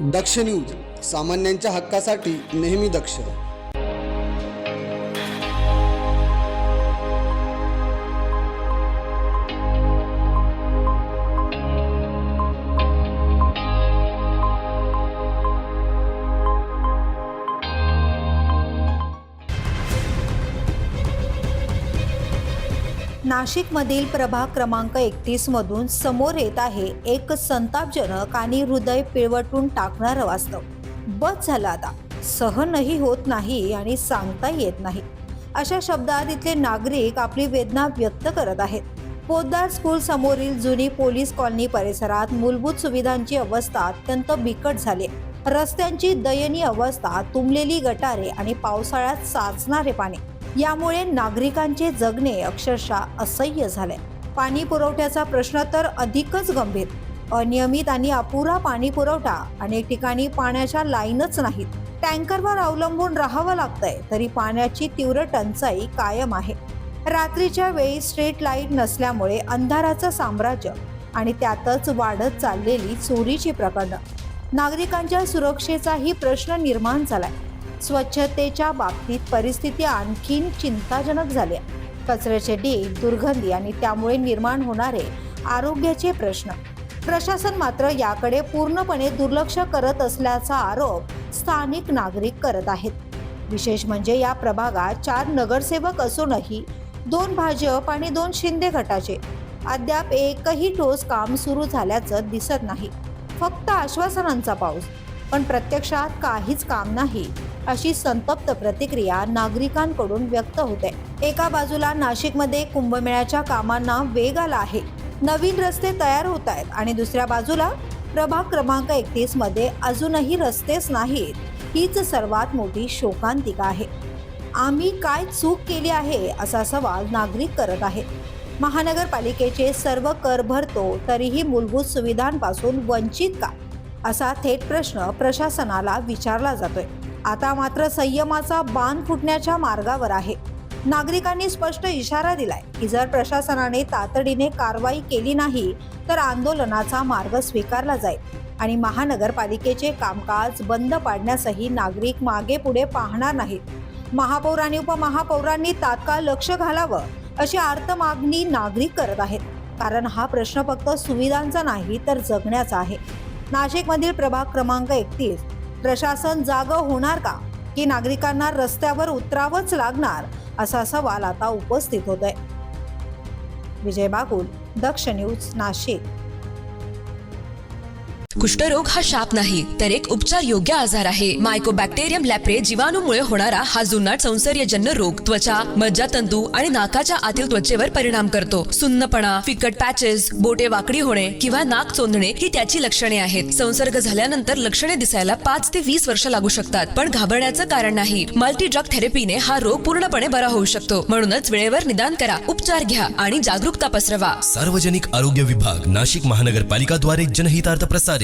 दक्ष news, सामान्यांच्या हक्कासाठी नेहमी दक्ष. नाशिकमधील प्रभाग क्रमांक 31 मधून समोर येत आहे एक संतापजनक आणि हृदय पिळवटून टाकणारं वास्तव. बस झालं आता, सहनही होत नाही आणि सांगताही येत नाही, अशा शब्दात इथले नागरिक आपली वेदना व्यक्त करत आहेत. पोद्दार स्कूल समोरील जुनी पोलीस कॉलनी परिसरात मूलभूत सुविधांची अवस्था अत्यंत बिकट झाली. रस्त्यांची दयनीय अवस्था, तुंबलेली गटारे आणि पावसाळ्यात साचणारे पाणी यामुळे नागरिकांचे जगणे अक्षरशः असह्य झाले. पाणी पुरवठ्याचा प्रश्न तर अधिकच गंभीर. अनियमित आणि अपुरा पाणी पुरवठा, अनेक ठिकाणी पाण्याच्या लाईनच नाहीत. टँकरवर अवलंबून राहावं लागतंय, तरी पाण्याची तीव्र टंचाई कायम आहे. रात्रीच्या वेळी स्ट्रीट लाईट नसल्यामुळे अंधाराचं साम्राज्य आणि त्यातच वाढत चाललेली चोरीची प्रकरणं. नागरिकांच्या सुरक्षेचाही प्रश्न निर्माण झालाय. स्वच्छतेच्या बाबतीत परिस्थिती आणखीन चिंताजनक झाली. कचऱ्याचे ढीग, दुर्गंधी आणि त्यामुळे निर्माण होणारे आरोग्याचे प्रश्न. प्रशासन मात्र याकडे पूर्णपणे दुर्लक्ष करत असल्याचा आरोप स्थानिक नागरिक करत आहेत. विशेष म्हणजे या प्रभागात 4 नगरसेवक असूनही 2 भाजप आणि 2 शिंदे गटाचे अद्याप एकही ठोस काम सुरू झाल्याचं दिसत नाही. फक्त आश्वासनांचा पाऊस, पण प्रत्यक्षात काहीच काम नाही, अशी संतप्त प्रतिक्रिया नागरिकांकडून व्यक्त होते. एका बाजूला नाशिकमध्ये कुंभमेळ्याच्या कामांना वेग आला आहे, नवीन रस्ते तयार होत आहेत, आणि दुसऱ्या बाजूला प्रभाग क्रमांक 31 मध्ये अजूनही रस्तेच नाहीत. हीच सर्वात मोठी शोकांतिका आहे. आम्ही काय चूक केली आहे, असा सवाल नागरिक करत आहेत. महानगरपालिकेचे सर्व कर भरतो, तरीही मूलभूत सुविधांपासून वंचित का, असा थेट प्रश्न प्रशासनाला विचारला जातोय. आता मात्र संयमाचा बांध फुटण्याच्या मार्गावर आहे. नागरिकांनी स्पष्ट इशारा दिलाय की जर प्रशासनाने तातडीने कारवाई केली नाही तर आंदोलनाचा मार्ग स्वीकारला जाईल आणि महानगरपालिकेचे कामकाज बंद पाडण्यासही नागरिक मागे पुढे पाहणार नाहीत. महापौर आणि उपमहापौरांनी तात्काळ लक्ष घालावं, अशी आर्त मागणी नागरिक करत आहेत. कारण हा प्रश्न फक्त सुविधांचा नाही तर जगण्याचा आहे. नाशिकमधील प्रभाग क्रमांक 31 प्रशासन जागं होणार का, की नागरिकांना रस्त्यावर उतरावंच लागणार, असा सवाल आता उपस्थित होतोय. विजय बागुल, दक्ष न्यूज, नाशिक. कुष्ठरोग हा शाप नाही तर एक उपचार योग्य आजार आहे. मायकोबॅक्टेरियम लॅप्रे जीवाणूमुळे होणारा हा जुनाट संसर्गजन्य रोग त्वचा, मज्जातंतू आणि नाकाच्या आतील त्वचेवर परिणाम करतो. सुन्नपणा, फिकट पॅचेस, बोटे वाकडी होणे किंवा नाक चोंदणे ही त्याची लक्षणे आहेत. संसर्ग झाल्यानंतर लक्षणे दिसायला 5 ते 20 वर्ष लागू शकतात, पण घाबरण्याचं कारण नाही. मल्टी ड्रग थेरपीने हा रोग पूर्णपणे बरा होऊ शकतो. म्हणूनच वेळेवर निदान करा, उपचार घ्या आणि जागरूकता पसरवा. सार्वजनिक आरोग्य विभाग, नाशिक महानगरपालिका द्वारे जनहितार्थ प्रसारित.